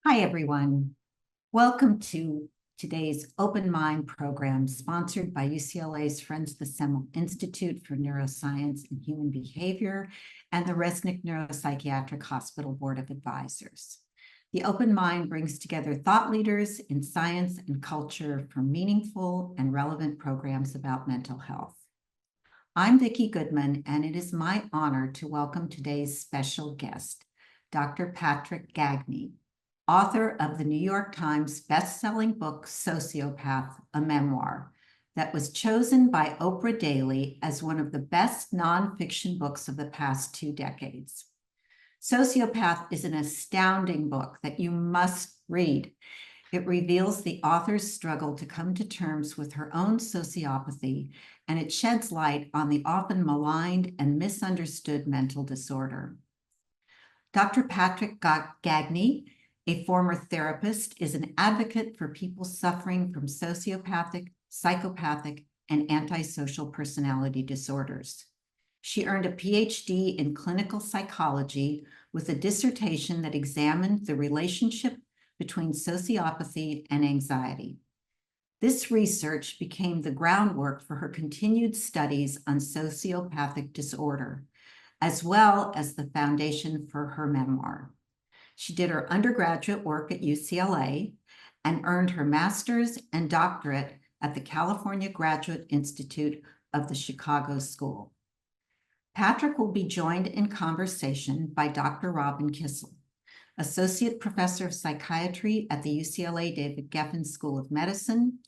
Hi, everyone. Welcome to today's Open Mind program sponsored by UCLA's Friends of the Semel Institute for Neuroscience and Human Behavior and the Resnick Neuropsychiatric Hospital Board of Advisors. The Open Mind brings together thought leaders in science and culture for meaningful and relevant programs about mental health. I'm Vicki Goodman, and it is my honor to welcome today's special guest, Dr. Patric Gagne, author of the New York Times best-selling book, Sociopath, a Memoir, that was chosen by Oprah Daily as one of the best nonfiction books of the past 2 decades. Sociopath is an astounding book that you must read. It reveals the author's struggle to come to terms with her own sociopathy, and it sheds light on the often maligned and misunderstood mental disorder. Dr. Patric Gagne, a former therapist, is an advocate for people suffering from sociopathic, psychopathic, and antisocial personality disorders. She earned a PhD in clinical psychology with a dissertation that examined the relationship between sociopathy and anxiety. This research became the groundwork for her continued studies on sociopathic disorder, as well as the foundation for her memoir. She did her undergraduate work at UCLA and earned her master's and doctorate at the California Graduate Institute of the Chicago School. Patric will be joined in conversation by Dr. Robin Kissell, Associate Professor of Psychiatry at the UCLA David Geffen School of Medicine,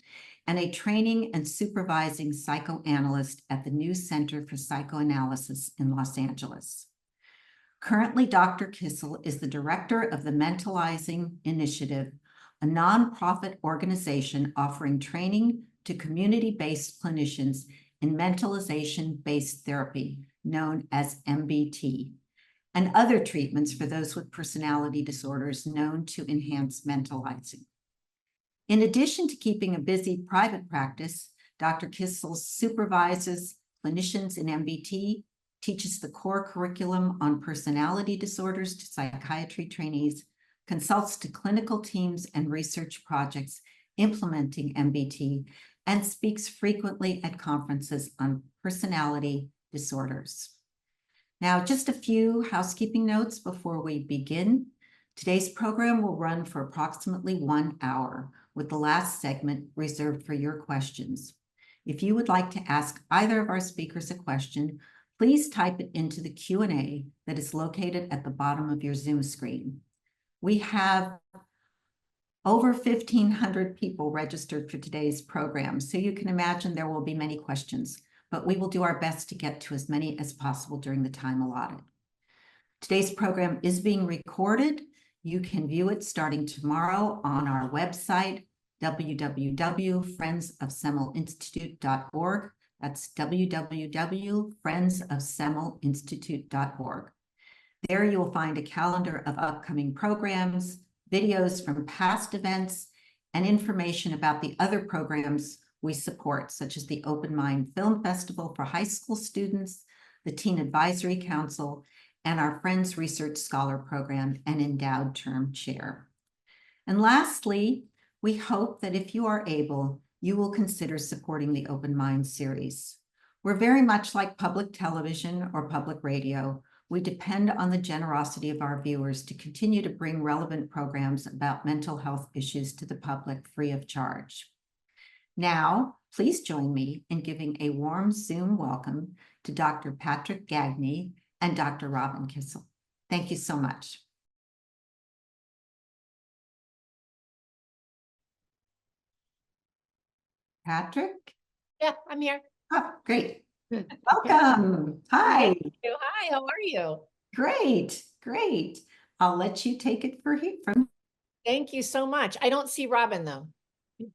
and a Training and Supervising Psychoanalyst at the New Center for Psychoanalysis in Los Angeles. Currently, Dr. Kissell is the director of the Mentalizing Initiative, a nonprofit organization offering training to community-based clinicians in mentalization-based therapy, known as MBT, and other treatments for those with personality disorders known to enhance mentalizing. In addition to keeping a busy private practice, Dr. Kissell supervises clinicians in MBT, teaches the core curriculum on personality disorders to psychiatry trainees, consults to clinical teams and research projects implementing MBT, and speaks frequently at conferences on personality disorders. Now, just a few housekeeping notes before we begin. Today's program will run for approximately 1 hour, with the last segment reserved for your questions. If you would like to ask either of our speakers a question, please type it into the Q&A that is located at the bottom of your Zoom screen. We have over 1,500 people registered for today's program, so you can imagine there will be many questions, but we will do our best to get to as many as possible during the time allotted. Today's program is being recorded. You can view it starting tomorrow on our website, www.friendsofsemelinstitute.org. That's www.friendsofsemelinstitute.org. There you will find a calendar of upcoming programs, videos from past events, and information about the other programs we support, such as the Open Mind Film Festival for high school students, the Teen Advisory Council, and our Friends Research Scholar Program and Endowed Term Chair. And lastly, we hope that if you are able, you will consider supporting the Open Mind series. We're very much like public television or public radio. We depend on the generosity of our viewers to continue to bring relevant programs about mental health issues to the public free of charge. Now, please join me in giving a warm Zoom welcome to Dr. Patric Gagne and Dr. Robin Kissell. Thank you so much. Patric? Yeah, I'm here. Oh, great. Good. Welcome. Hi. Thank you. Hi, how are you? Great, great. I'll let you take it from. Thank you so much. I don't see Robin though.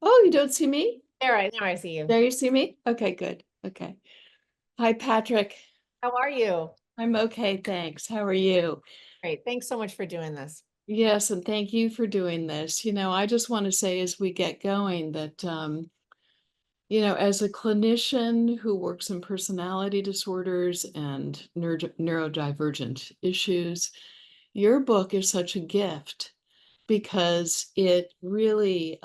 Oh, you don't see me? There I see you. There you see me? Okay, good. Okay. Hi, Patric. How are you? I'm okay, thanks. How are you? Great. Thanks so much for doing this. Yes, and thank you for doing this. I just want to say as we get going that, as a clinician who works in personality disorders and neurodivergent issues, your book is such a gift because it really,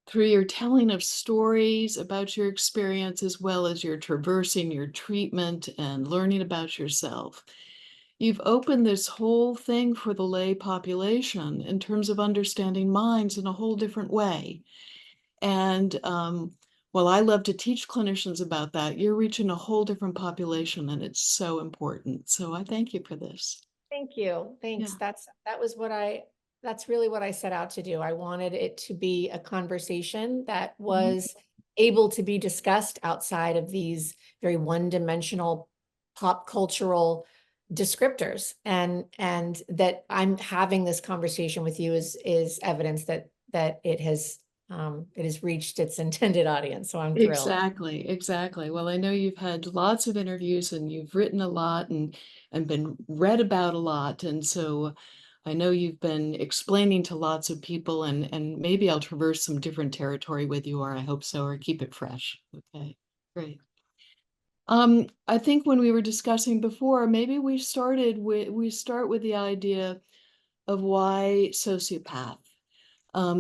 through your telling of stories about your experience, as well as your traversing your treatment and learning about yourself, you've opened this whole thing for the lay population in terms of understanding minds in a whole different way. And well, I love to teach clinicians about that. You're reaching a whole different population, and it's so important. So I thank you for this. Thank you. Thanks. Yeah. That's really what I set out to do. I wanted it to be a conversation that Mm-hmm. was able to be discussed outside of these very one-dimensional pop cultural descriptors, and that I'm having this conversation with you is evidence that it has reached its intended audience. So I'm thrilled. Exactly. Well, I know you've had lots of interviews and you've written a lot and been read about a lot. And so I know you've been explaining to lots of people, and maybe I'll traverse some different territory with you, or I hope so, or keep it fresh. Okay, great. I think when we were discussing before, maybe we start with the idea of why sociopath,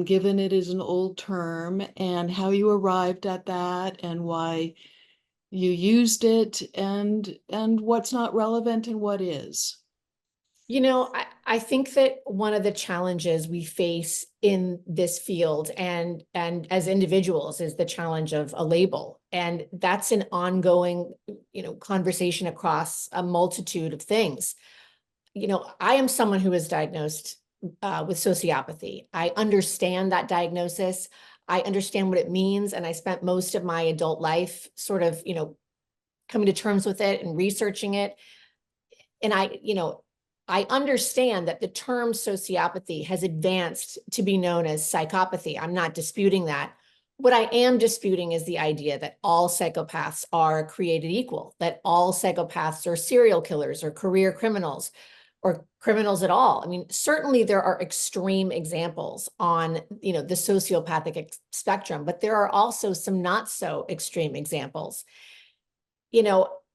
given it is an old term, and how you arrived at that and why you used it, and what's not relevant and what is. You know, I think that one of the challenges we face in this field and as individuals is the challenge of a label. And that's an ongoing, conversation across a multitude of things. I am someone who is diagnosed with sociopathy. I understand that diagnosis. I understand what it means. And I spent most of my adult life sort of, coming to terms with it and researching it. And I understand that the term sociopathy has advanced to be known as psychopathy. I'm not disputing that. What I am disputing is the idea that all psychopaths are created equal, that all psychopaths are serial killers or career criminals or criminals at all. I mean, certainly there are extreme examples on, the sociopathic spectrum, but there are also some not so extreme examples.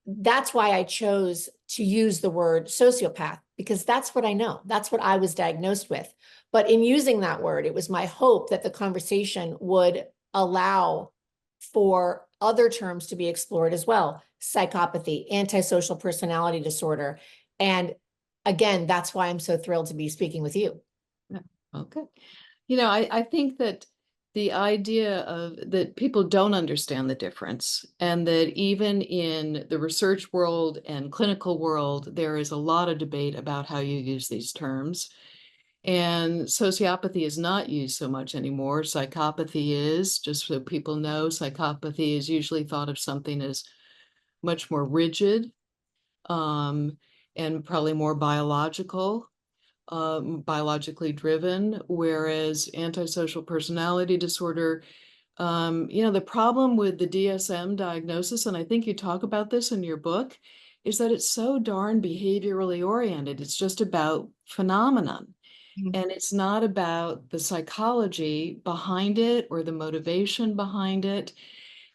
That's why I chose to use the word sociopath, because that's what I know. That's what I was diagnosed with. But in using that word, it was my hope that the conversation would allow for other terms to be explored as well. Psychopathy, antisocial personality disorder. And again, that's why I'm so thrilled to be speaking with you. Okay. I think that the idea of that people don't understand the difference, and that even in the research world and clinical world, there is a lot of debate about how you use these terms. And sociopathy is not used so much anymore. Psychopathy is, just so people know, psychopathy is usually thought of something as much more rigid, and probably more biologically driven, whereas antisocial personality disorder, the problem with the DSM diagnosis, and I think you talk about this in your book, is that it's so darn behaviorally oriented. It's just about phenomenon. Mhm. And it's not about the psychology behind it or the motivation behind it.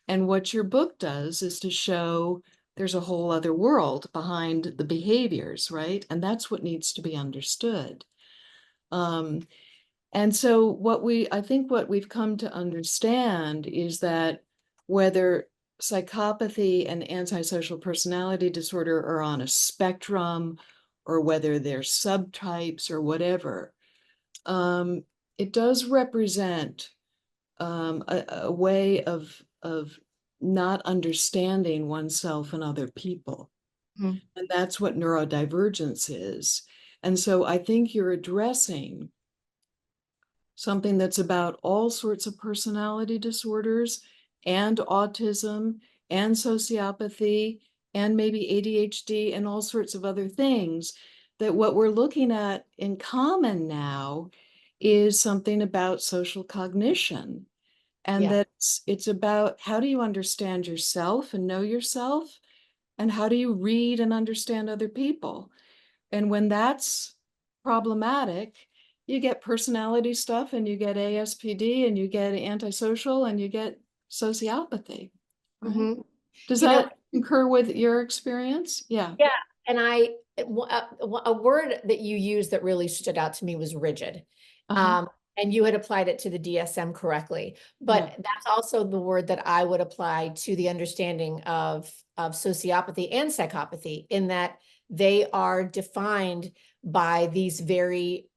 And what your book does is to show there's a whole other world behind the behaviors, right? And that's what needs to be understood. And so I think what we've come to understand is that whether psychopathy and antisocial personality disorder are on a spectrum, or whether they're subtypes or whatever, it does represent a way of not understanding oneself and other people. Mhm. And that's what neurodivergence is. And so I think you're addressing something that's about all sorts of personality disorders and autism and sociopathy and maybe ADHD and all sorts of other things, that what we're looking at in common now is something about social cognition. And Yeah. that it's about how do you understand yourself and know yourself, and how do you read and understand other people. And when that's problematic, you get personality stuff, and you get ASPD, and you get antisocial, and you get sociopathy. Right? Mhm. Does You know, that concur with your experience? Yeah. Yeah, and a word that you used that really stood out to me was rigid. Uh-huh. And you had applied it to the DSM correctly, but Yeah. that's also the word that I would apply to the understanding of sociopathy and psychopathy, in that they are defined by these very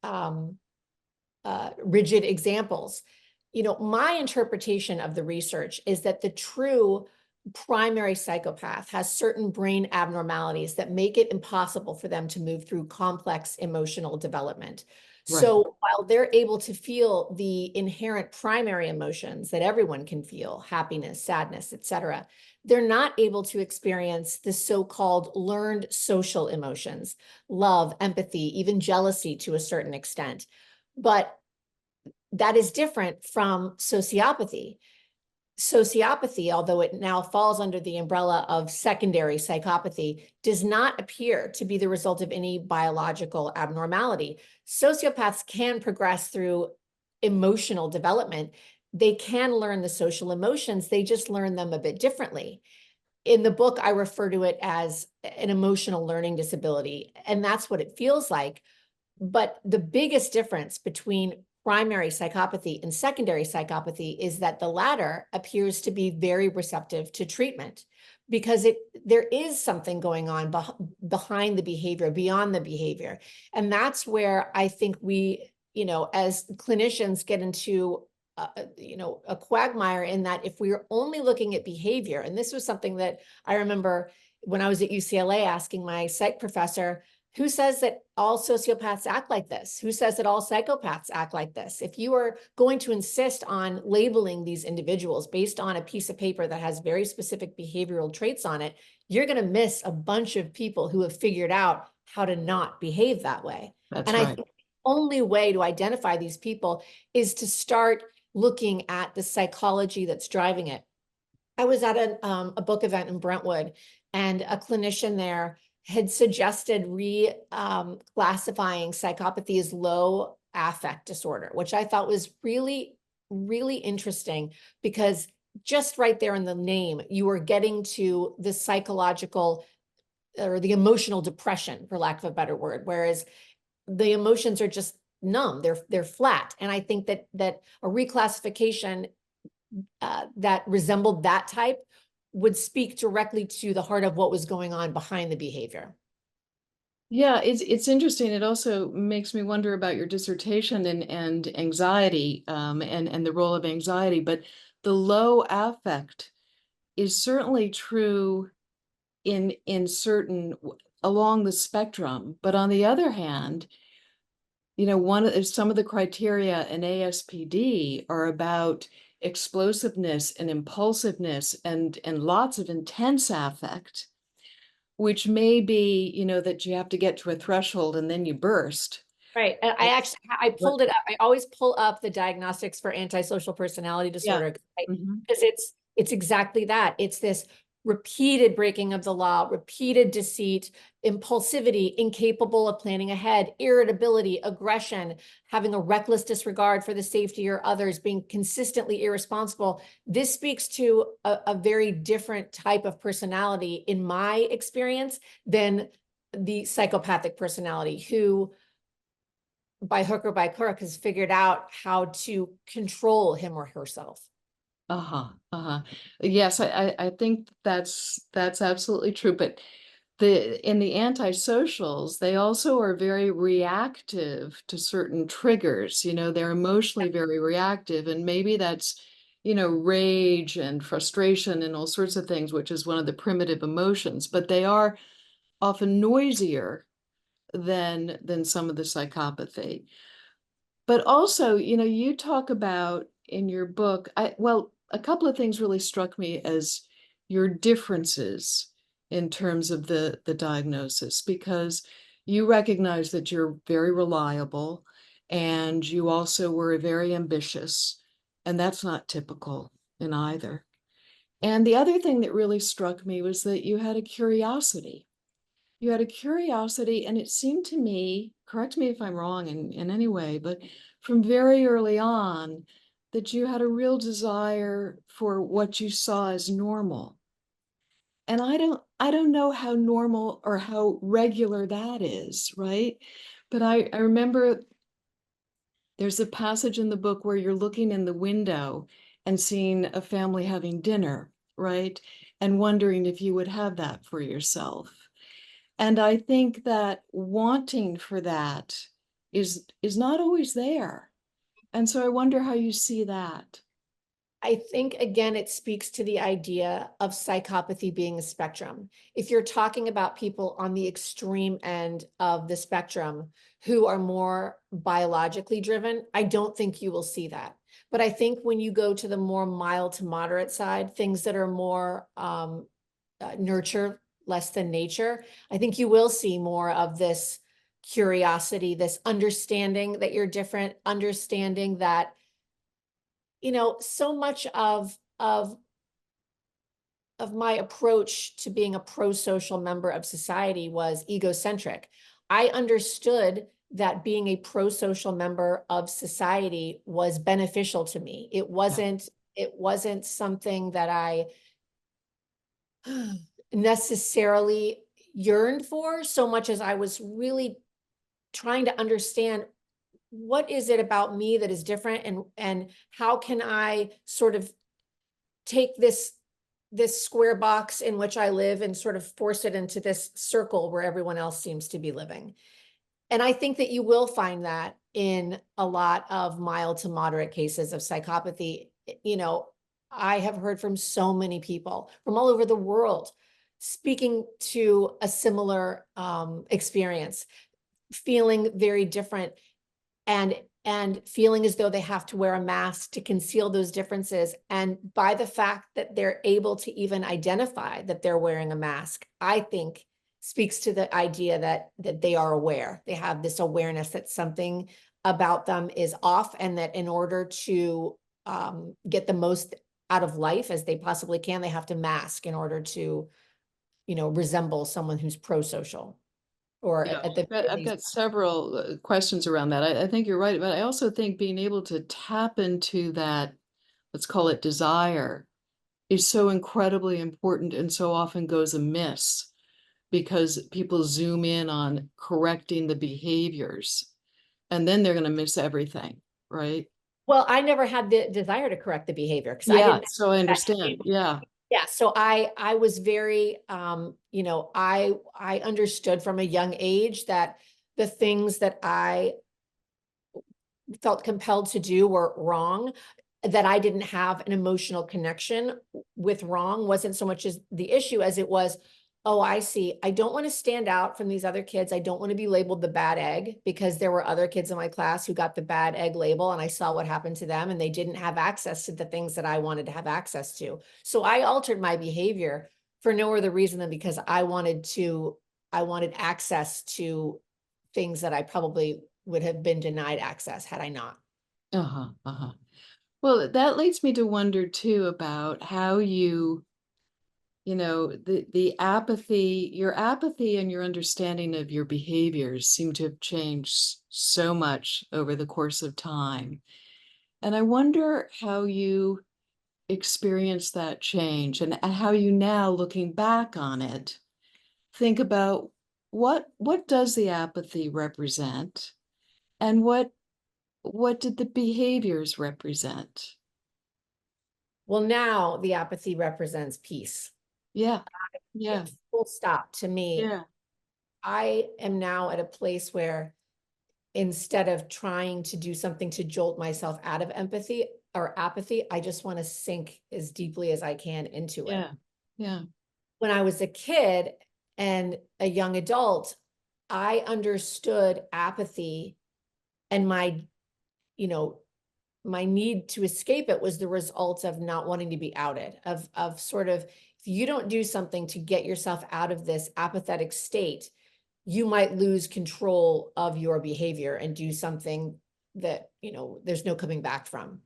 rigid examples. You know, my interpretation of the research is that the true primary psychopath has certain brain abnormalities that make it impossible for them to move through complex emotional development. Right. So while they're able to feel the inherent primary emotions that everyone can feel, happiness, sadness, etc., they're not able to experience the so-called learned social emotions, love, empathy, even jealousy to a certain extent. But that is different from sociopathy. Sociopathy, although it now falls under the umbrella of secondary psychopathy, does not appear to be the result of any biological abnormality. Sociopaths can progress through emotional development. They can learn the social emotions, they just learn them a bit differently. In the book, I refer to it as an emotional learning disability, and that's what it feels like. But the biggest difference between primary psychopathy and secondary psychopathy is that the latter appears to be very receptive to treatment, because there is something going on behind the behavior, beyond the behavior. And that's where I think we, as clinicians, get into a quagmire, in that if we are only looking at behavior, and this was something that I remember when I was at UCLA asking my psych professor, who says that all sociopaths act like this? Who says that all psychopaths act like this? If you are going to insist on labeling these individuals based on a piece of paper that has very specific behavioral traits on it, you're going to miss a bunch of people who have figured out how to not behave that way. That's And I right. think the only way to identify these people is to start looking at the psychology that's driving it. I was at a book event in Brentwood, and a clinician there had suggested classifying psychopathy as low affect disorder, which I thought was really, really interesting, because just right there in the name, you are getting to the psychological or the emotional depression, for lack of a better word, whereas the emotions are just numb, they're flat. And I think that a reclassification that resembled that type would speak directly to the heart of what was going on behind the behavior. Yeah, it's interesting. It also makes me wonder about your dissertation and anxiety, and the role of anxiety. But the low affect is certainly true in certain along the spectrum. But on the other hand, some of the criteria in ASPD are about explosiveness and impulsiveness and lots of intense affect, which may be, that you have to get to a threshold and then you burst. Right. And I pulled it up. I always pull up the diagnostics for antisocial personality disorder, because it's exactly that. It's this repeated breaking of the law, repeated deceit, impulsivity, incapable of planning ahead, irritability, aggression, having a reckless disregard for the safety or others, being consistently irresponsible. This speaks to a very different type of personality, in my experience, than the psychopathic personality, who by hook or by crook has figured out how to control him or herself. Yes, I think that's absolutely true. But in the antisocials, they also are very reactive to certain triggers. They're emotionally very reactive, and maybe that's, rage and frustration and all sorts of things, which is one of the primitive emotions, but they are often noisier than some of the psychopathy. But also, you talk about in your book, a couple of things really struck me as your differences in terms of the diagnosis, because you recognize that you're very reliable, and you also were very ambitious, and that's not typical in either. And the other thing that really struck me was that you had a curiosity. You had a curiosity, and it seemed to me, correct me if I'm wrong in any way, but from very early on, that you had a real desire for what you saw as normal. And I don't know how normal or how regular that is, right? But I remember there's a passage in the book where you're looking in the window and seeing a family having dinner, right? And wondering if you would have that for yourself. And I think that wanting for that is not always there. And so I wonder how you see that. I think, again, it speaks to the idea of psychopathy being a spectrum. If you're talking about people on the extreme end of the spectrum who are more biologically driven, I don't think you will see that. But I think when you go to the more mild to moderate side, things that are more nurture less than nature, I think you will see more of this curiosity, this understanding that you're different, understanding that, you know, so much of my approach to being a pro-social member of society was egocentric. I understood that being a pro-social member of society was beneficial to me. It wasn't something that I necessarily yearned for so much as I was really trying to understand what is it about me that is different, and how can I sort of take this square box in which I live and sort of force it into this circle where everyone else seems to be living. And I think that you will find that in a lot of mild to moderate cases of psychopathy. You know, I have heard from so many people from all over the world speaking to a similar experience, feeling very different, and feeling as though they have to wear a mask to conceal those differences. And by the fact that they're able to even identify that they're wearing a mask, I think speaks to the idea that they are aware. They have this awareness that something about them is off, and that in order to get the most out of life as they possibly can, they have to mask in order to, you know, resemble someone who's pro-social. Or Yeah, at the I've got several questions around that. I think you're right, but I also think being able to tap into that, let's call it desire, is so incredibly important and so often goes amiss because people zoom in on correcting the behaviors and then they're going to miss everything, right? Well, I never had the desire to correct the behavior because I Yeah, didn't. so I understand. Yeah. Yeah, so I was very, you know, I understood from a young age that the things that I felt compelled to do were wrong, that I didn't have an emotional connection with wrong wasn't so much as the issue as it was, oh, I see. I don't want to stand out from these other kids. I don't want to be labeled the bad egg, because there were other kids in my class who got the bad egg label, and I saw what happened to them, and they didn't have access to the things that I wanted to have access to. So I altered my behavior for no other reason than because I wanted access to things that I probably would have been denied access had I not. Uh-huh. Uh-huh. Well, that leads me to wonder too about how you know, the apathy, your apathy and your understanding of your behaviors seem to have changed so much over the course of time. And I wonder how you experience that change and how you now, looking back on it, think about what does the apathy represent and what did the behaviors represent? Well, now the apathy represents peace. Yeah. Yeah. Full stop. To me, Yeah. I am now at a place where instead of trying to do something to jolt myself out of empathy or apathy, I just want to sink as deeply as I can into it. Yeah. Yeah. When I was a kid and a young adult, I understood apathy, and my, you know, my need to escape it was the result of not wanting to be outed, of sort of, if you don't do something to get yourself out of this apathetic state, you might lose control of your behavior and do something that, you know, there's no coming back from.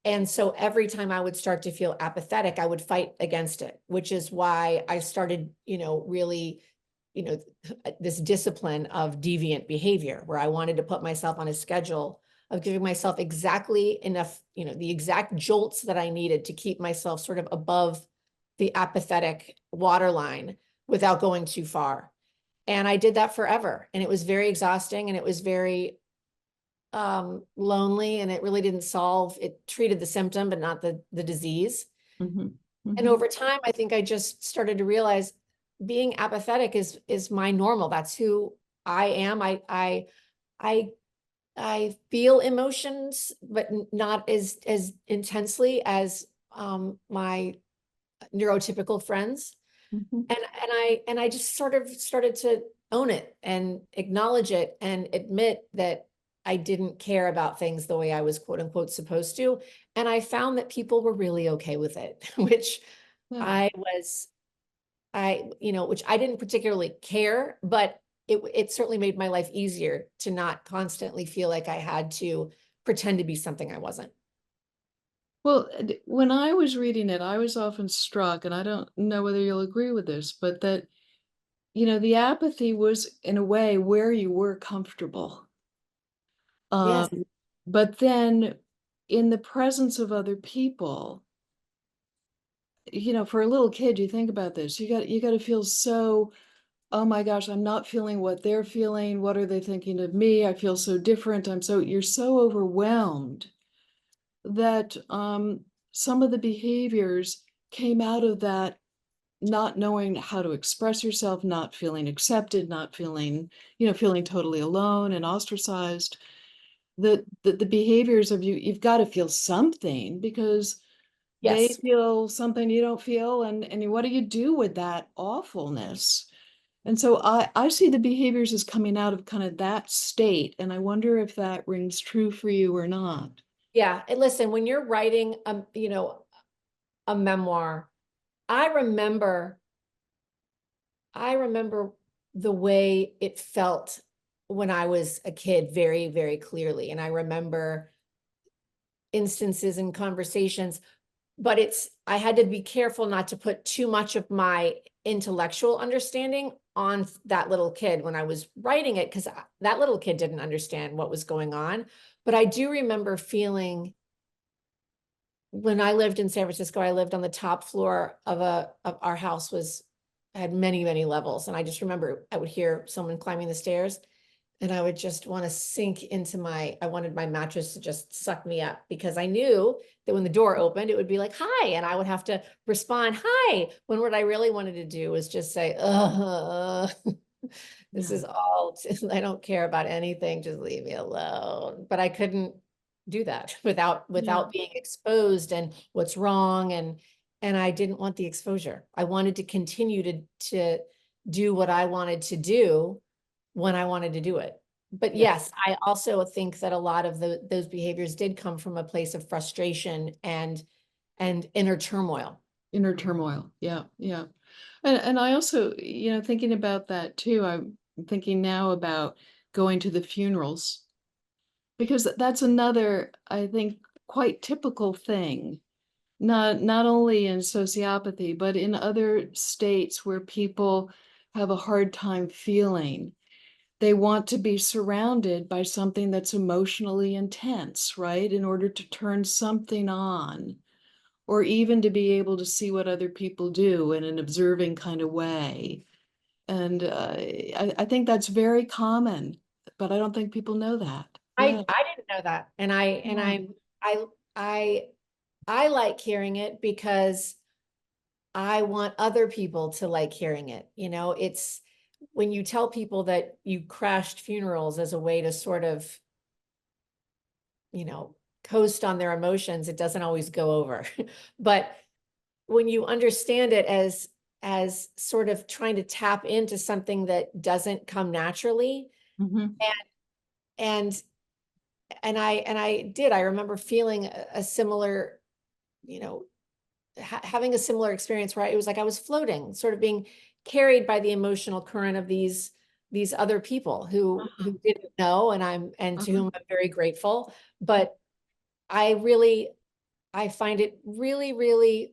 And so every time I would start to feel apathetic, I would fight against it, which is why I started, you know, really, you know, this discipline of deviant behavior, where I wanted to put myself on a schedule of giving myself exactly enough, you know, the exact jolts that I needed to keep myself sort of above the apathetic waterline without going too far. And I did that forever. And it was very exhausting, and it was very lonely, and it really didn't solve, it treated the symptom, but not the disease. And over time, I think I just started to realize being apathetic is my normal. That's who I am. I feel emotions, but not as intensely as my neurotypical friends. And I just sort of started to own it and acknowledge it and admit that I didn't care about things the way I was quote unquote supposed to. And I found that people were really okay with it, which which I didn't particularly care, but it certainly made my life easier to not constantly feel like I had to pretend to be something I wasn't. Well, when I was reading it, I was often struck, and I don't know whether you'll agree with this, but that, the apathy was in a way where you were comfortable. Yes. But then in the presence of other people, for a little kid, you think about this, you got to feel so, oh my gosh, I'm not feeling what they're feeling. What are they thinking of me? I feel so different. You're so overwhelmed that some of the behaviors came out of that not knowing how to express yourself, not feeling accepted, not feeling, feeling totally alone and ostracized. The behaviors of you've got to feel something because they Yes. feel something you don't feel, and what do you do with that awfulness? And so I see the behaviors as coming out of kind of that state, and I wonder if that rings true for you or not. Yeah. And listen, when you're writing, a memoir, I remember the way it felt when I was a kid very, very clearly. And I remember instances and conversations, but I had to be careful not to put too much of my intellectual understanding on that little kid when I was writing it, because that little kid didn't understand what was going on. But I do remember feeling, when I lived in San Francisco, I lived on the top floor of our house had many, many levels. And I just remember I would hear someone climbing the stairs, and I would just want to sink into I wanted my mattress to just suck me up, because I knew that when the door opened, it would be like, hi. And I would have to respond, hi, when what I really wanted to do was just say, this is all, I don't care about anything. Just leave me alone. But I couldn't do that without being exposed and what's wrong. And I didn't want the exposure. I wanted to continue to do what I wanted to do when I wanted to do it. But yes, I also think that a lot of those behaviors did come from a place of frustration and inner turmoil. Inner turmoil. Yeah. Yeah. And I also, thinking about that too, I'm thinking now about going to the funerals, because that's another, I think, quite typical thing, not only in sociopathy, but in other states where people have a hard time feeling. They want to be surrounded by something that's emotionally intense, right? In order to turn something on, or even to be able to see what other people do in an observing kind of way. And I think that's very common, but I don't think people know that. Yeah. I didn't know that. And I like hearing it because I want other people to like hearing it. It's when you tell people that you crashed funerals as a way to sort of, coast on their emotions, it doesn't always go over. But when you understand it as sort of trying to tap into something that doesn't come naturally, and I remember feeling a similar, having a similar experience where it was like I was floating, sort of being carried by the emotional current of these other people who didn't know, and to whom I'm very grateful. But I find it really, really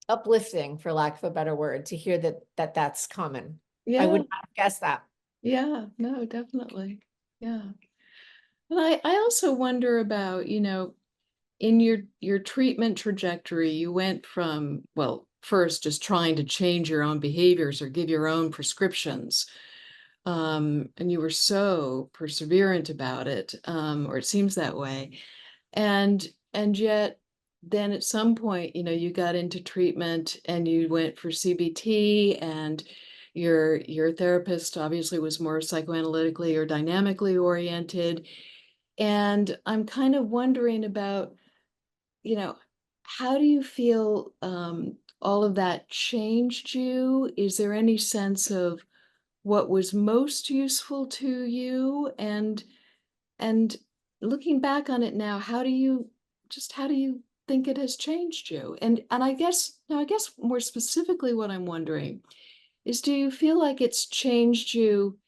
uplifting, for lack of a better word, to hear that's common. I would not have guessed that. Yeah, no, definitely. Yeah. And I also wonder about, in your treatment trajectory, you went from, well, first just trying to change your own behaviors or give your own prescriptions. And you were so perseverant about it, or it seems that way. And yet then at some point, you know, you got into treatment and you went for CBT, and your therapist obviously was more psychoanalytically or dynamically oriented. And I'm kind of wondering about, you know, how do you feel all of that changed you? Is there any sense of what was most useful to you? And looking back on it now, how do you think it has changed you? And I guess more specifically what I'm wondering is, do you feel like it's changed you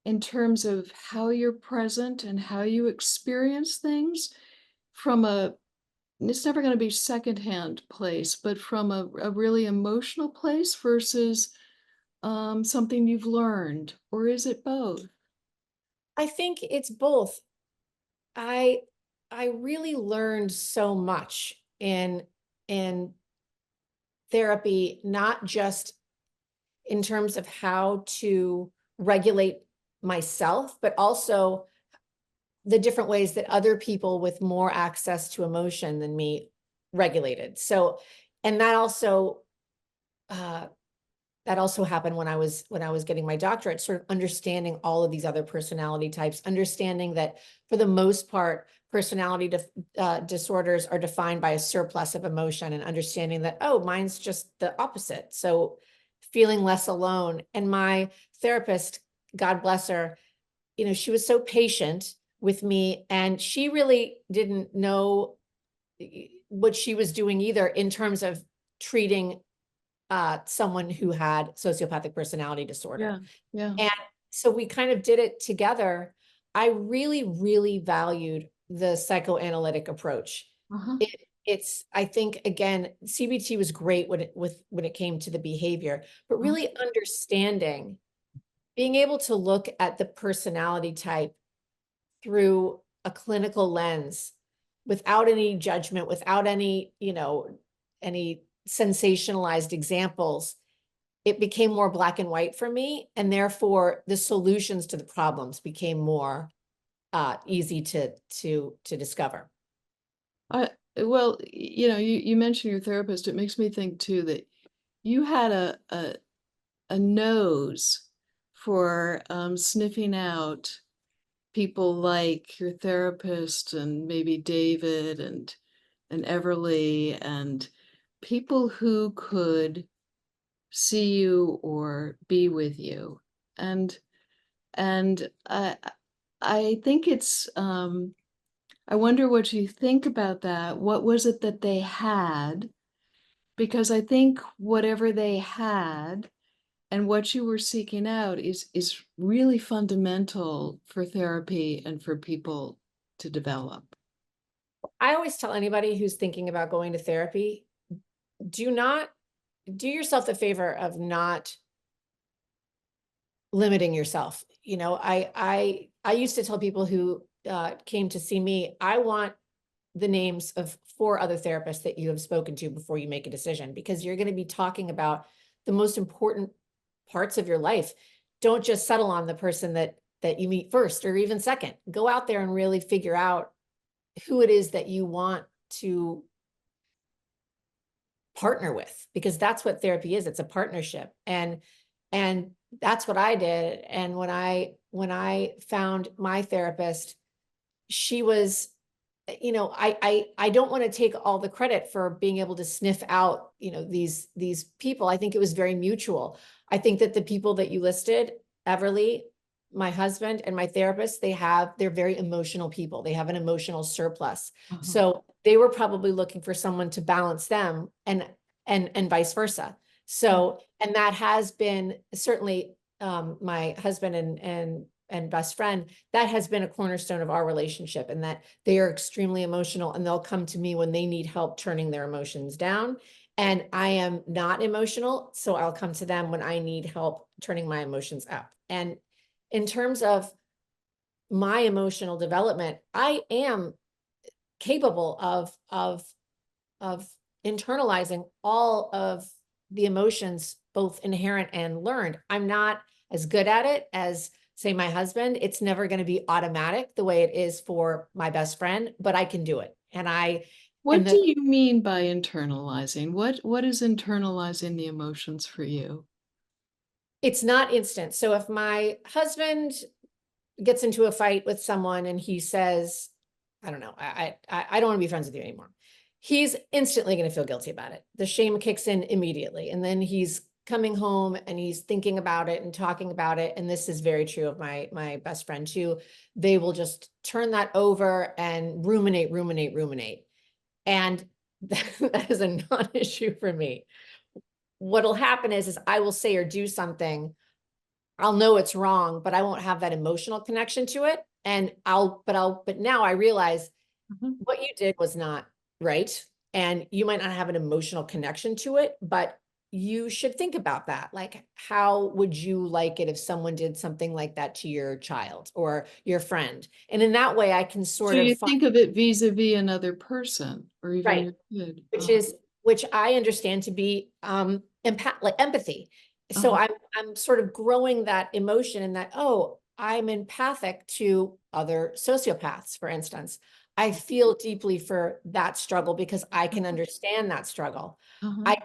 in terms of how you're present and how you experience things from it's never going to be secondhand place, but from a really emotional place versus something you've learned, or is it both? I think it's both. I really learned so much in therapy, not just in terms of how to regulate myself, but also the different ways that other people with more access to emotion than me regulated. So, and that also happened when I was getting my doctorate, sort of understanding all of these other personality types, understanding that for the most part, personality disorders are defined by a surplus of emotion, and understanding that, oh, mine's just the opposite. So feeling less alone. And my therapist, God bless her, you know, she was so patient with me, and she really didn't know what she was doing either in terms of treating someone who had sociopathic personality disorder. Yeah. And so we kind of did it together. I really, really valued the psychoanalytic approach. Uh-huh. I think, again, CBT was great when it came to the behavior, but really understanding, being able to look at the personality type through a clinical lens without any judgment, without any, you know, any sensationalized examples, it became more black and white for me. And therefore the solutions to the problems became more easy to discover. Well, you know, you mentioned your therapist. It makes me think too that you had a nose for sniffing out people like your therapist and maybe David and Everly, and people who could see you or be with you. And I think it's I wonder what you think about that. What was it that they had? Because I think whatever they had and what you were seeking out is really fundamental for therapy and for people to develop. I always tell anybody who's thinking about going to therapy, do yourself the favor of not limiting yourself. You know, I used to tell people who came to see me, I want the names of 4 other therapists that you have spoken to before you make a decision, because you're going to be talking about the most important parts of your life. Don't just settle on the person that you meet first or even second. Go out there and really figure out who it is that you want to partner with, because that's what therapy is. It's a partnership. And that's what I did. And when I found my therapist, she was, you know, I don't want to take all the credit for being able to sniff out, you know, these people. I think it was very mutual. I think that the people that you listed, Everly, my husband, and my therapist, they're very emotional people. They have an emotional surplus. Uh-huh. So they were probably looking for someone to balance them, and vice versa. So, and that has been certainly my husband and best friend, that has been a cornerstone of our relationship, and that they are extremely emotional, and they'll come to me when they need help turning their emotions down. And I am not emotional, so I'll come to them when I need help turning my emotions up. And in terms of my emotional development, I am capable of internalizing all of the emotions, both inherent and learned. I'm not as good at it as, say, my husband. It's never going to be automatic the way it is for my best friend, but I can do it. What do you mean by internalizing? What is internalizing the emotions for you? It's not instant. So if my husband gets into a fight with someone and he says, I don't know, I don't want to be friends with you anymore, he's instantly going to feel guilty about it. The shame kicks in immediately. And then he's coming home and he's thinking about it and talking about it. And this is very true of my best friend too. They will just turn that over and ruminate. And that is a non-issue for me. What'll happen is I will say or do something, I'll know it's wrong, but I won't have that emotional connection to it. And but now I realize what you did was not right. And you might not have an emotional connection to it, but you should think about that. Like, how would you like it if someone did something like that to your child or your friend? And in that way, I can sort So of you think of it vis-a-vis another person or even right, your kid. which I understand to be empathy. So I'm sort of growing that emotion in that, oh, I'm empathic to other sociopaths, for instance. I feel deeply for that struggle because I can understand that struggle. I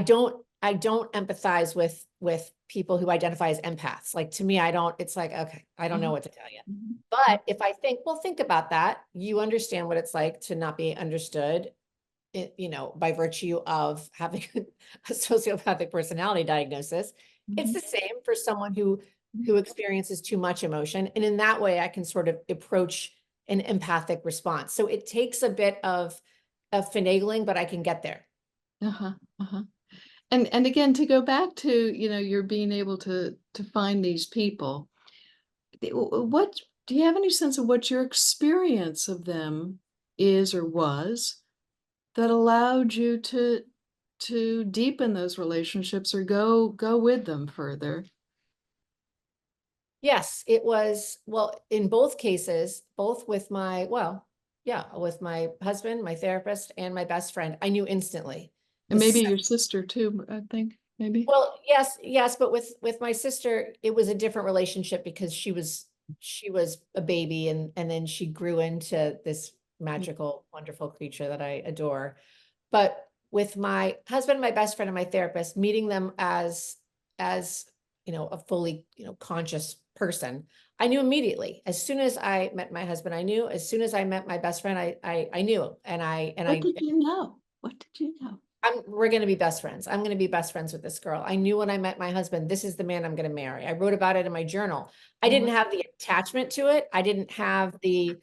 don't empathize with people who identify as empaths. Like, to me, it's like, okay, I don't know what to tell you. But if I think, well, think about that. You understand what it's like to not be understood, by virtue of having a sociopathic personality diagnosis. It's the same for someone who experiences too much emotion. And in that way, I can sort of approach an empathic response. So it takes a bit of finagling, but I can get there. And again, to go back to, you're being able to find these people, what do you have any sense of what your experience of them is or was that allowed you to deepen those relationships or go with them further? Yes, it was, well, in both cases, both with with my husband, my therapist, and my best friend, I knew instantly. And maybe your sister too, I think, maybe. Well, yes, but with my sister, it was a different relationship because she was a baby and then she grew into this magical, wonderful creature that I adore. But with my husband, my best friend, and my therapist, meeting them as a fully, conscious person, I knew immediately. As soon as I met my husband, I knew. As soon as I met my best friend, I knew. What did you know? What did you know? We're going to be best friends. I'm going to be best friends with this girl. I knew when I met my husband, this is the man I'm going to marry. I wrote about it in my journal. I didn't have the attachment to it. I didn't have the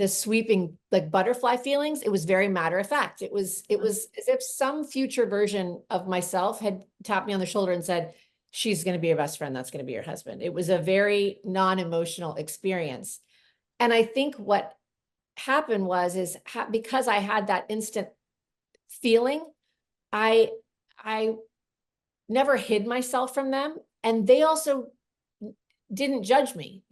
sweeping, like, butterfly feelings. It was very matter of fact. It was as if some future version of myself had tapped me on the shoulder and said, she's going to be your best friend. That's going to be your husband. It was a very non-emotional experience. And I think what happened is because I had that instant feeling, I never hid myself from them. And they also didn't judge me.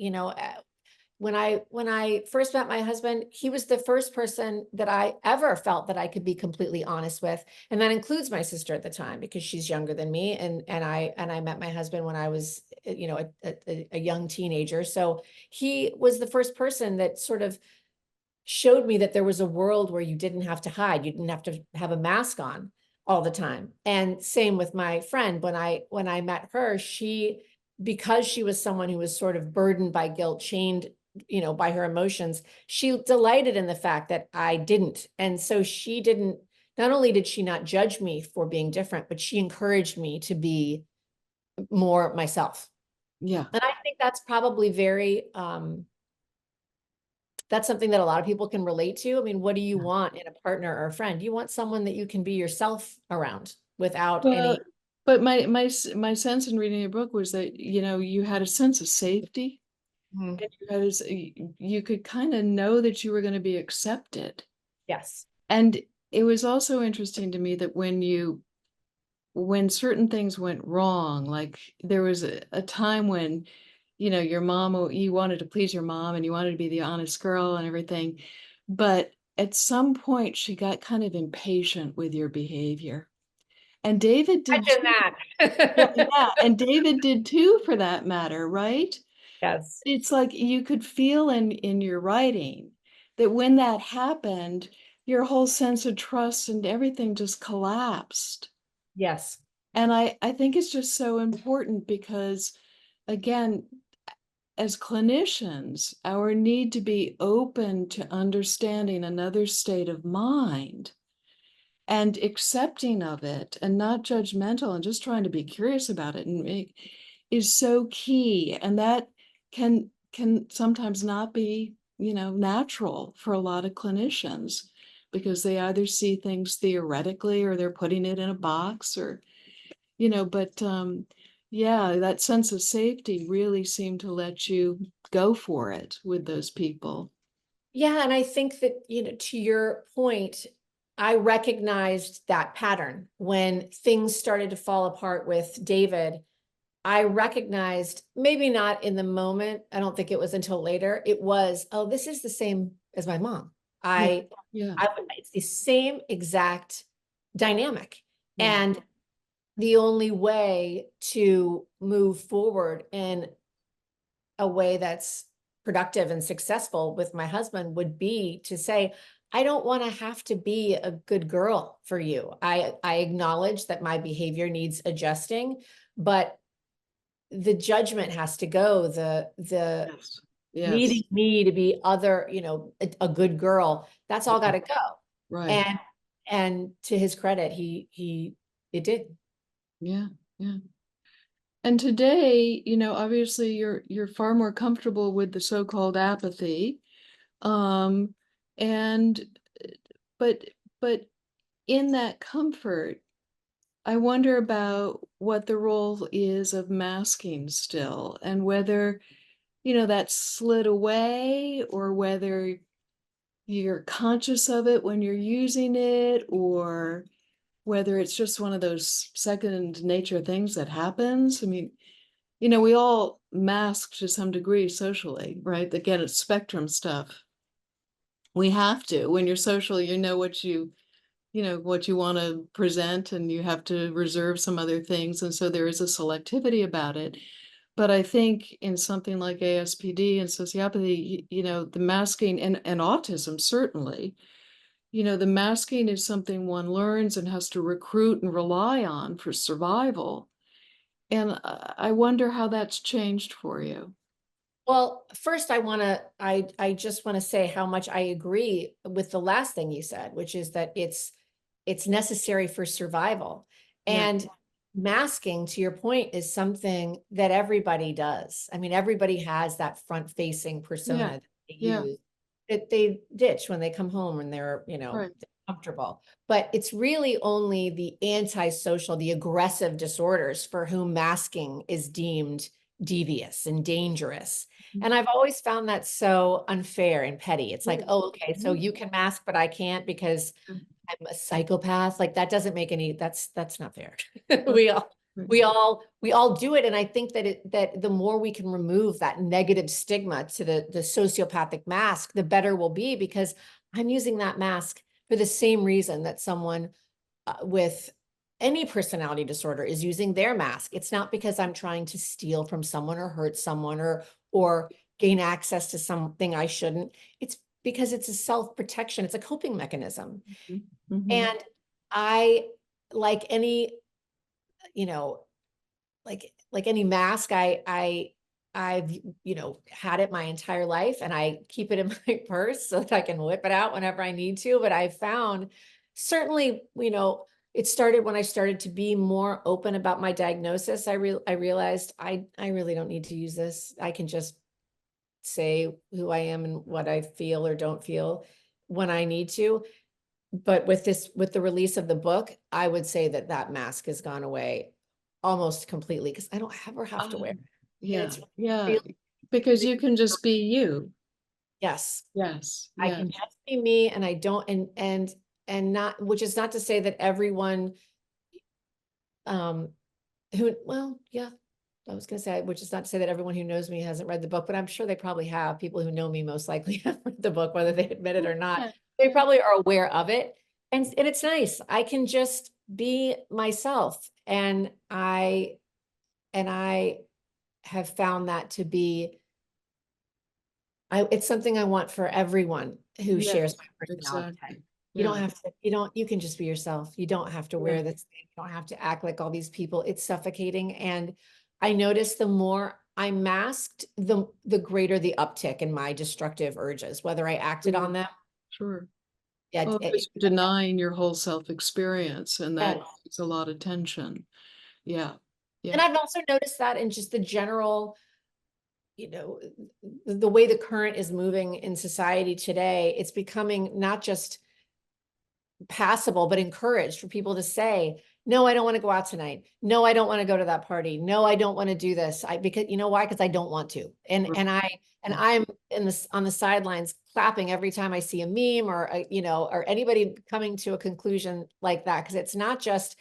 When I first met my husband, he was the first person that I ever felt that I could be completely honest with. And that includes my sister at the time, because she's younger than me. And I met my husband when I was, a young teenager. So he was the first person that sort of showed me that there was a world where you didn't have to hide. You didn't have to have a mask on all the time. And same with my friend. When I met her, because she was someone who was sort of burdened by guilt, chained, by her emotions, she delighted in the fact that I didn't. And so not only did she not judge me for being different, but she encouraged me to be more myself. Yeah. And I think that's probably that's something that a lot of people can relate to. I mean, what do you want in a partner or a friend? You want someone that you can be yourself around without any. But my sense in reading your book was that, you had a sense of safety. And you could kind of know that you were going to be accepted. Yes. And it was also interesting to me that when certain things went wrong, like there was a time when, your mom, you wanted to please your mom and you wanted to be the honest girl and everything. But at some point she got kind of impatient with your behavior. And David did Imagine too. that. Yeah, and David did too, for that matter, right? Yes. It's like you could feel in your writing that when that happened, your whole sense of trust and everything just collapsed. Yes. And I think it's just so important because, again, as clinicians, our need to be open to understanding another state of mind and accepting of it and not judgmental and just trying to be curious about it is so key. And that can sometimes not be, natural for a lot of clinicians, because they either see things theoretically or they're putting it in a box, or but yeah, that sense of safety really seemed to let you go for it with those people. Yeah, and I think that, to your point, I recognized that pattern when things started to fall apart with David. I recognized, maybe not in the moment, I don't think it was until later, it was, oh, this is the same as my mom. Yeah. It's the same exact dynamic. Yeah. And the only way to move forward in a way that's productive and successful with my husband would be to say, I don't want to have to be a good girl for you. I acknowledge that my behavior needs adjusting, but the judgment has to go. The Yes. needing me to be other, a good girl, that's all got to go. Right. And to his credit, it did. Yeah. Yeah. And today, obviously you're far more comfortable with the so-called apathy. And but in that comfort, I wonder about what the role is of masking still, and whether, that slid away, or whether you're conscious of it when you're using it, or whether it's just one of those second nature things that happens. I mean, we all mask to some degree socially, right? Again, it's spectrum stuff. We have to. When you're social, what you want to present, and you have to reserve some other things. And so there is a selectivity about it. But I think in something like ASPD and sociopathy, the masking, and autism, certainly, the masking is something one learns and has to recruit and rely on for survival. And I wonder how that's changed for you. Well, first I just want to say how much I agree with the last thing you said, which is that it's necessary for survival. Yeah. And masking, to your point, is something that everybody does. I mean, everybody has that front-facing persona that they use, that they ditch when they come home and they're, Right. comfortable. But it's really only the antisocial, the aggressive disorders for whom masking is deemed devious and dangerous. And I've always found that so unfair and petty. It's like, oh, okay, so you can mask, but I can't because I'm a psychopath. Like, that doesn't make any, that's not fair. We all do it. And I think that the more we can remove that negative stigma to the sociopathic mask, the better we'll be, because I'm using that mask for the same reason that someone with any personality disorder is using their mask. It's not because I'm trying to steal from someone or hurt someone or gain access to something I shouldn't. It's because it's a self-protection. It's a coping mechanism. Mm-hmm. And I, like any, like any mask, I've, had it my entire life, and I keep it in my purse so that I can whip it out whenever I need to. But I found certainly, it started when I started to be more open about my diagnosis. I realized I really don't need to use this. I can just say who I am and what I feel or don't feel when I need to. But with the release of the book, I would say that mask has gone away almost completely, because I don't ever have to wear it. Yeah. Because you can just be you. Yes. Yes. I can just be me, and I don't, and not, which is not to say that everyone, I was going to say, which is not to say that everyone who knows me hasn't read the book, but I'm sure they probably have. People who know me most likely have read the book, whether they admit it or not. they probably are aware of it. And it's nice. I can just be myself. And I have found that to be, it's something I want for everyone who shares my personality type. You don't have to, you can just be yourself. You don't have to wear this thing. You don't have to act like all these people. It's suffocating. And I noticed the more I masked, the greater the uptick in my destructive urges, whether I acted on them. Sure. Yeah. Well, because you're denying your whole self-experience, and that takes a lot of tension. Yeah. Yeah. And I've also noticed that in just the general, the way the current is moving in society today, it's becoming not just passable, but encouraged for people to say, no, I don't want to go out tonight. No, I don't want to go to that party. No, I don't want to do this. Because you know why? Because I don't want to. And I'm on the sidelines clapping every time I see a meme or or anybody coming to a conclusion like that. Because it's not just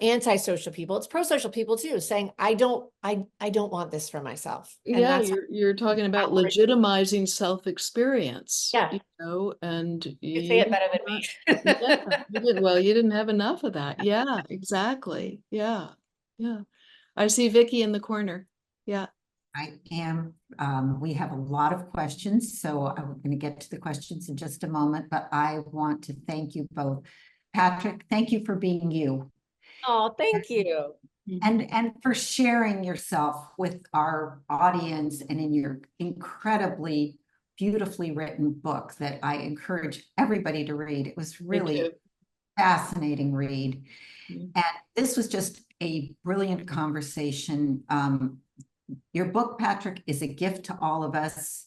antisocial people, it's pro-social people too, saying, I don't want this for myself. And Yeah, that's you're talking about legitimizing self-experience. Yeah. And You say it better than me. Well, you didn't have enough of that. Yeah, exactly. Yeah. Yeah. I see Vicky in the corner. Yeah. I am. We have a lot of questions, so I'm going to get to the questions in just a moment, but I want to thank you both. Patric, thank you for being you. Oh, thank you. And for sharing yourself with our audience and in your incredibly beautifully written book that I encourage everybody to read. It was really a fascinating read. And this was just a brilliant conversation. Your book, Patric, is a gift to all of us.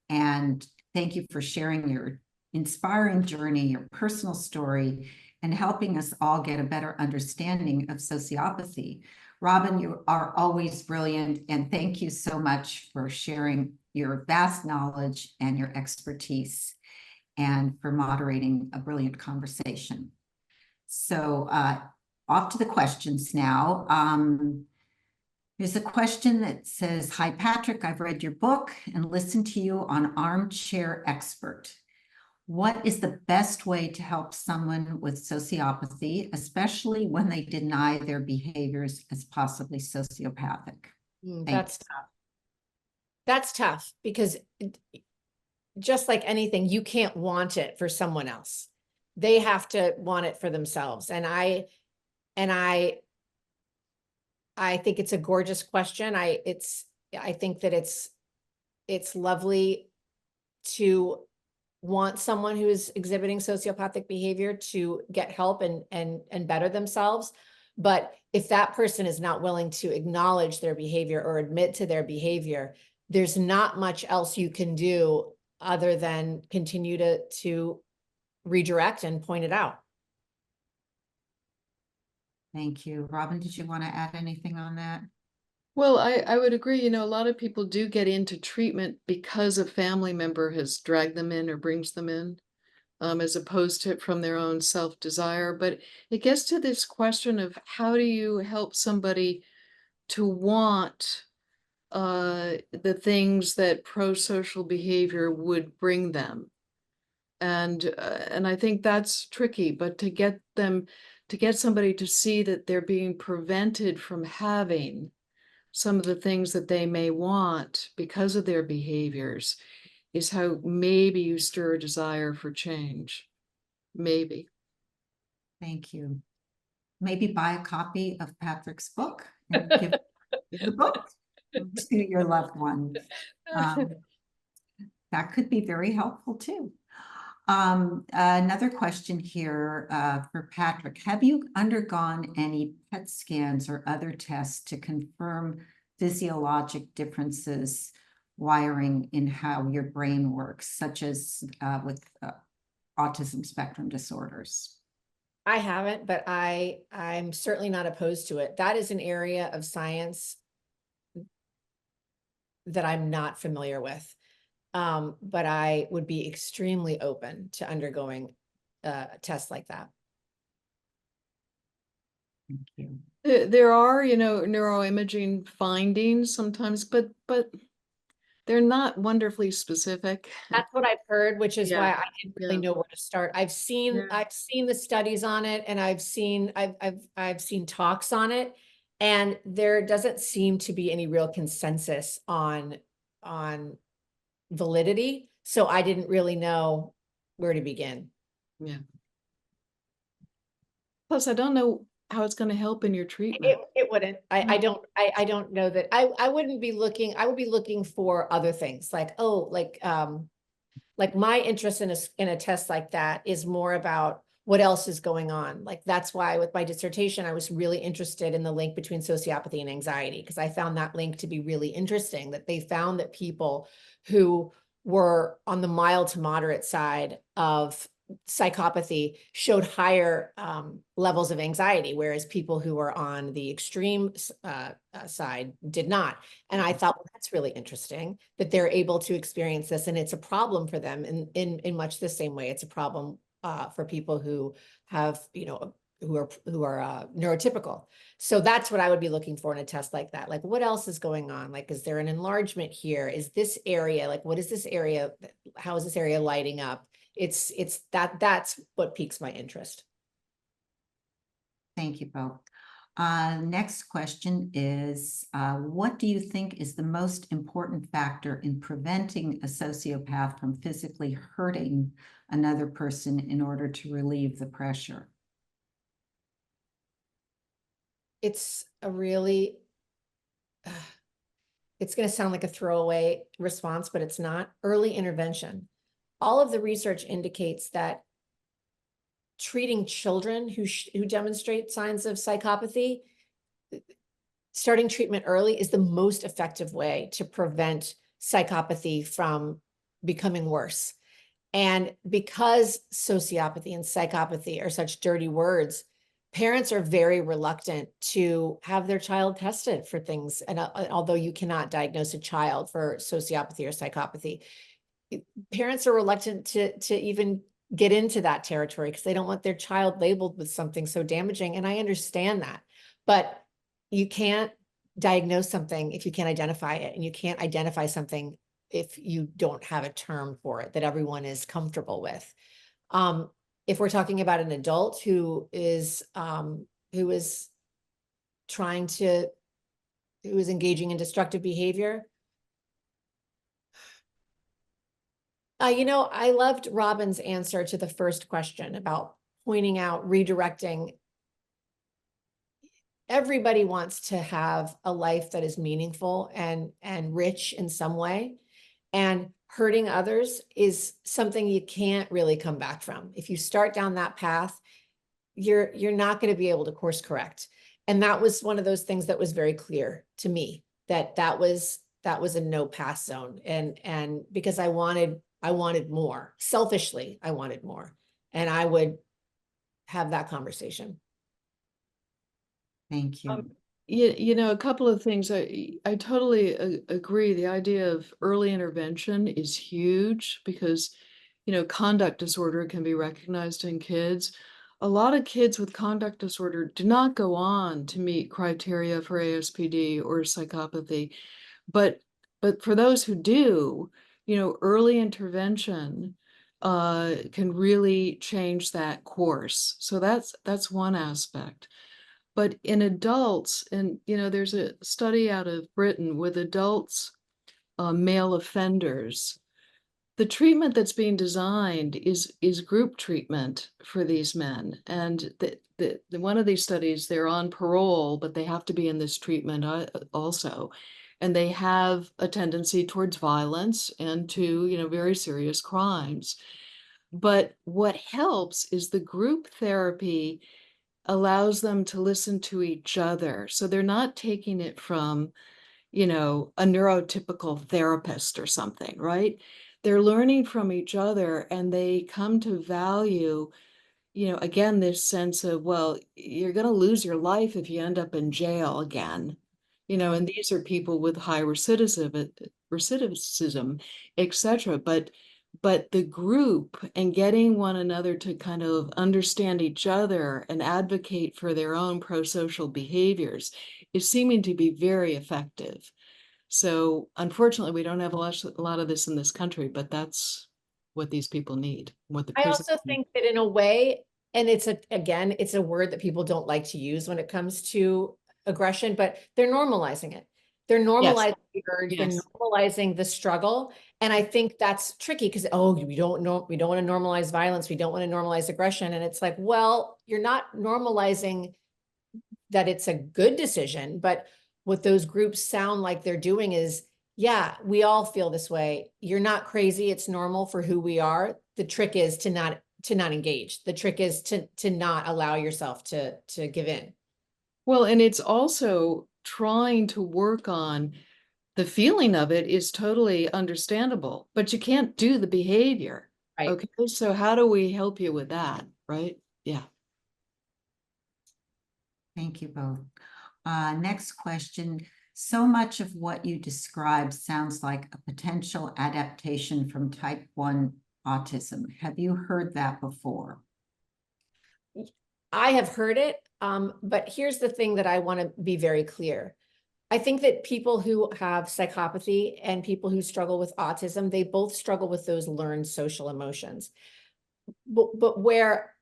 And thank you for sharing your inspiring journey, your personal story, and helping us all get a better understanding of sociopathy. Robin, you are always brilliant, and thank you so much for sharing your vast knowledge and your expertise, and for moderating a brilliant conversation. So off to the questions now. There's a question that says, hi, Patric, I've read your book and listened to you on Armchair Expert. What is the best way to help someone with sociopathy, especially when they deny their behaviors as possibly sociopathic? That's tough. That's tough because just like anything, you can't want it for someone else. They have to want it for themselves. And I think it's a gorgeous question. I think that it's lovely to want someone who is exhibiting sociopathic behavior to get help and better themselves. But if that person is not willing to acknowledge their behavior or admit to their behavior, there's not much else you can do other than continue to redirect and point it out. Thank you. Robin, did you want to add anything on that? Well, I would agree. A lot of people do get into treatment because a family member has dragged them in or brings them in, as opposed to from their own self-desire. But it gets to this question of how do you help somebody to want the things that pro-social behavior would bring them. And I think that's tricky, but to get somebody to see that they're being prevented from having some of the things that they may want because of their behaviors is how maybe you stir a desire for change. Maybe. Thank you. Maybe buy a copy of Patric's book and give the book to your loved ones. That could be very helpful too. Another question here for Patric. Have you undergone any PET scans or other tests to confirm physiologic differences, wiring in how your brain works, such as with autism spectrum disorders? I haven't, but I'm certainly not opposed to it. That is an area of science that I'm not familiar with. But I would be extremely open to undergoing a test like that. Thank you. There are, neuroimaging findings sometimes, but they're not wonderfully specific. That's what I've heard, which is Yeah, why I didn't really yeah. know where to start. I've seen Yeah. the studies on it, and I've seen talks on it, and there doesn't seem to be any real consensus on validity. So I didn't really know where to begin. Yeah. Plus, I don't know how it's going to help in your treatment. It wouldn't. I don't know that. I wouldn't be looking. I would be looking for other things like, oh, like my interest in a test like that is more about what else is going on. Like that's why with my dissertation, I was really interested in the link between sociopathy and anxiety, because I found that link to be really interesting, that they found that people who were on the mild to moderate side of psychopathy showed higher levels of anxiety, whereas people who were on the extreme side did not. And I thought, well, that's really interesting that they're able to experience this, and it's a problem for them in much the same way it's a problem for people who have, who are neurotypical. So that's what I would be looking for in a test like that. Like, what else is going on? Like, is there an enlargement here? Is this area, like, what is this area? How is this area lighting up? That's what piques my interest. Thank you both. Next question is, what do you think is the most important factor in preventing a sociopath from physically hurting another person in order to relieve the pressure? It's a really, it's going to sound like a throwaway response, but it's not. Early intervention. All of the research indicates that treating children who demonstrate signs of psychopathy, starting treatment early is the most effective way to prevent psychopathy from becoming worse. And because sociopathy and psychopathy are such dirty words, parents are very reluctant to have their child tested for things. And although you cannot diagnose a child for sociopathy or psychopathy, parents are reluctant to even get into that territory because they don't want their child labeled with something so damaging. And I understand that, but you can't diagnose something if you can't identify it, and you can't identify something if you don't have a term for it that everyone is comfortable with. If we're talking about an adult who is engaging in destructive behavior, I loved Robin's answer to the first question about pointing out, redirecting. Everybody wants to have a life that is meaningful and rich in some way, and hurting others is something you can't really come back from. If you start down that path, you're not going to be able to course correct. And that was one of those things that was very clear to me, that was a no pass zone. And because I wanted more. Selfishly, I wanted more. And I would have that conversation. Thank you. A couple of things. I totally agree. The idea of early intervention is huge because, conduct disorder can be recognized in kids. A lot of kids with conduct disorder do not go on to meet criteria for ASPD or psychopathy. But for those who do, early intervention can really change that course. So that's one aspect. But in adults, and there's a study out of Britain with adults, male offenders. The treatment that's being designed is group treatment for these men. And one of these studies, they're on parole, but they have to be in this treatment also. And they have a tendency towards violence and to, very serious crimes. But what helps is the group therapy allows them to listen to each other. So they're not taking it from, a neurotypical therapist or something, right? They're learning from each other, and they come to value, again, this sense of, well, you're going to lose your life if you end up in jail again. And these are people with high recidivism, etc. But the group and getting one another to kind of understand each other and advocate for their own pro-social behaviors is seeming to be very effective. So unfortunately, we don't have a lot of this in this country, but that's what these people need, what the I prison also think that in a way, and again, it's a word that people don't like to use when it comes to aggression, but they're normalizing it. They're normalizing the urge, they're Yes. normalizing the struggle. And I think that's tricky because, oh, we don't want to normalize violence. We don't want to normalize aggression. And it's like, well, you're not normalizing that it's a good decision, but what those groups sound like they're doing is, yeah, we all feel this way. You're not crazy. It's normal for who we are. The trick is to not engage. The trick is to not allow yourself to give in. Well, and it's also trying to work on the feeling of it is totally understandable, but you can't do the behavior. Right. Okay, so how do we help you with that, right? Yeah. Thank you both. Next question. So much of what you describe sounds like a potential adaptation from type 1 autism. Have you heard that before? I have heard it, but here's the thing that I want to be very clear. I think that people who have psychopathy and people who struggle with autism, they both struggle with those learned social emotions. But where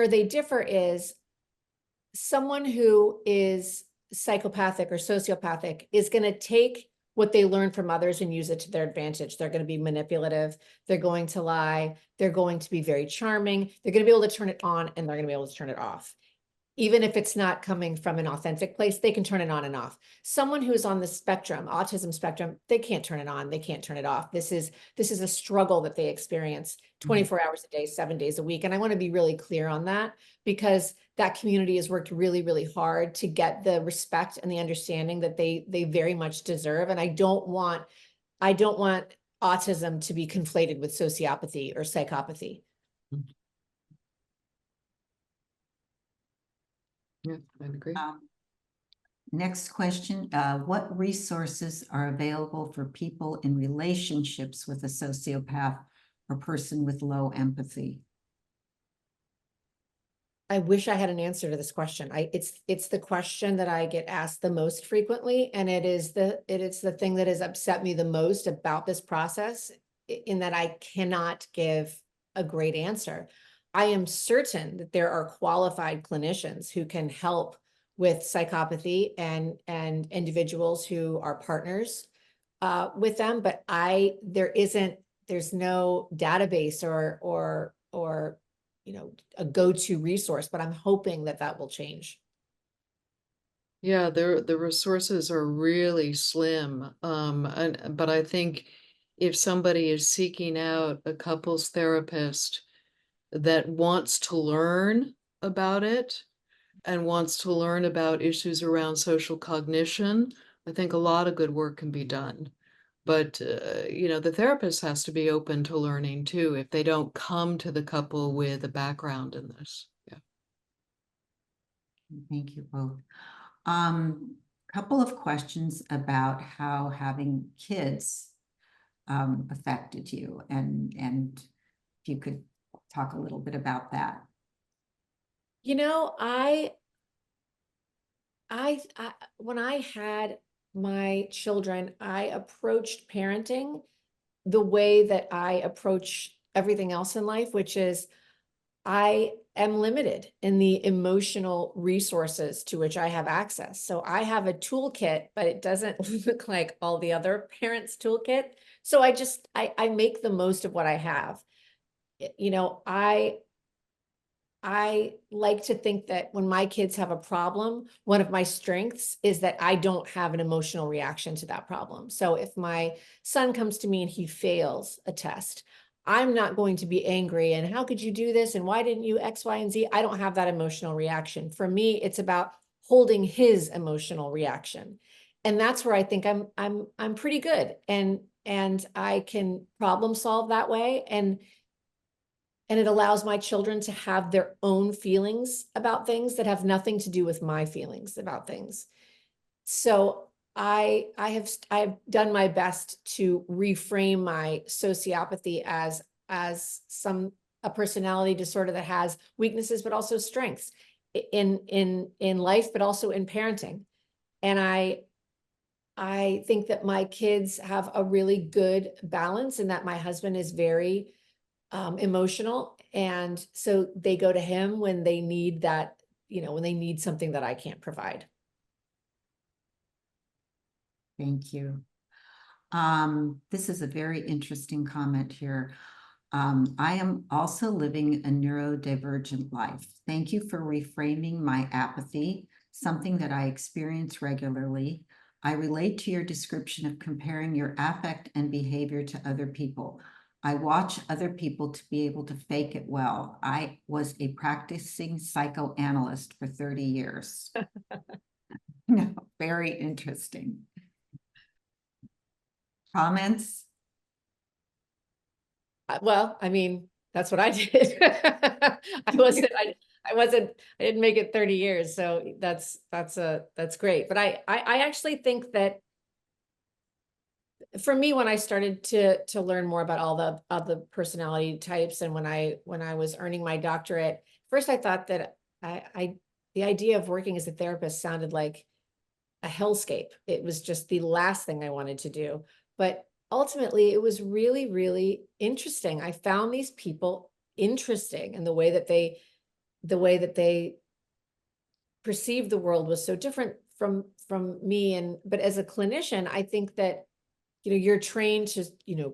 they differ is someone who is psychopathic or sociopathic is going to take what they learn from others and use it to their advantage. They're going to be manipulative. They're going to lie. They're going to be very charming. They're going to be able to turn it on and they're going to be able to turn it off. Even if it's not coming from an authentic place, they can turn it on and off. Someone who is on the spectrum, autism spectrum, they can't turn it on, they can't turn it off. This is a struggle that they experience 24 hours a day, 7 days a week. And I want to be really clear on that because that community has worked really, really hard to get the respect and the understanding that they very much deserve. And I don't want autism to be conflated with sociopathy or psychopathy. Yeah, I agree. Next question. What resources are available for people in relationships with a sociopath or person with low empathy? I wish I had an answer to this question. It's the question that I get asked the most frequently, and it is the thing that has upset me the most about this process, in that I cannot give a great answer. I am certain that there are qualified clinicians who can help with psychopathy and individuals who are partners with them, but there's no database or a go-to resource, but I'm hoping that will change. Yeah, the resources are really slim. But I think if somebody is seeking out a couples therapist that wants to learn about it and wants to learn about issues around social cognition, I think a lot of good work can be done. But, the therapist has to be open to learning too, if they don't come to the couple with a background in this. Yeah. Thank you both. Couple of questions about how having kids affected you, and if you could talk a little bit about that. When I had my children, I approached parenting the way that I approach everything else in life, which is I am limited in the emotional resources to which I have access. So I have a toolkit, but it doesn't look like all the other parents' toolkit. So I make the most of what I have. I like to think that when my kids have a problem, one of my strengths is that I don't have an emotional reaction to that problem. So if my son comes to me and he fails a test, I'm not going to be angry and how could you do this? And why didn't you X, Y, and Z? I don't have that emotional reaction. For me, it's about holding his emotional reaction. And that's where I think I'm pretty good. And I can problem solve that way. And it allows my children to have their own feelings about things that have nothing to do with my feelings about things. So I have done my best to reframe my sociopathy as a personality disorder that has weaknesses but also strengths in life, but also in parenting. And I think that my kids have a really good balance, and that my husband is very emotional. And so they go to him when they need that, when they need something that I can't provide. Thank you. This is a very interesting comment here. I am also living a neurodivergent life. Thank you for reframing my apathy, something that I experience regularly. I relate to your description of comparing your affect and behavior to other people. I watch other people to be able to fake it well. I was a practicing psychoanalyst for 30 years. No, very interesting. Comments? Well, I mean, that's what I did. I didn't make it 30 years. So that's great. But I actually think that for me, when I started to learn more about all the personality types, and when I was earning my doctorate, first I thought that the idea of working as a therapist sounded like a hellscape. It was just the last thing I wanted to do. But ultimately, it was really, really interesting. I found these people interesting, and the way that they perceived the world was so different from me. But as a clinician, I think that, you're trained to,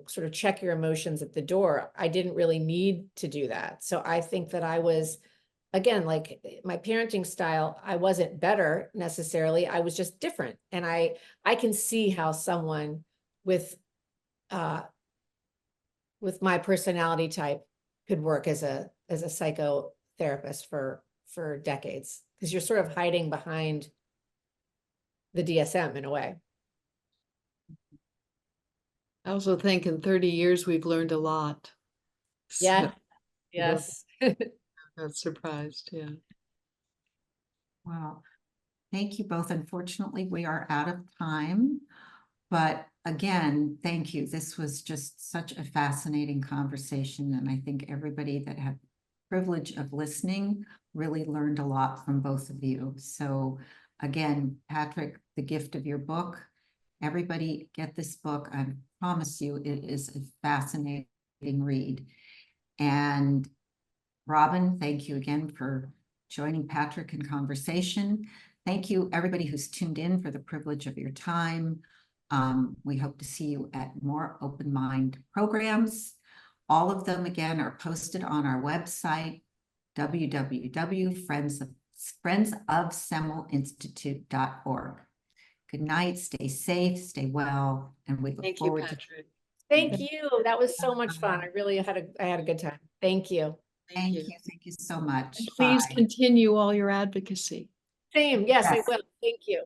sort of check your emotions at the door. I didn't really need to do that. So I think that I was, again, like my parenting style, I wasn't better necessarily. I was just different. And I can see how someone with my personality type could work as a psychotherapist for decades, because you're sort of hiding behind the DSM in a way. I also think in 30 years, we've learned a lot. Yeah. So, Yes. I'm not surprised. Yeah. Well, thank you both. Unfortunately, we are out of time. But again, thank you. This was just such a fascinating conversation. And I think everybody that had the privilege of listening really learned a lot from both of you. So again, Patric, the gift of your book. Everybody get this book. I promise you it is a fascinating read. And Robin, thank you again for joining Patric in conversation. Thank you, everybody who's tuned in, for the privilege of your time. We hope to see you at more Open Mind programs. All of them, again, are posted on our website, www.friendsofsemmelinstitute.org. Good night, stay safe, stay well, and we look forward to. Thank you. That was so much fun. I really had a good time. Thank you. Thank you. Thank you so much. And please Bye. continue all your advocacy. Same. Yes, I Yes. will. Thank you.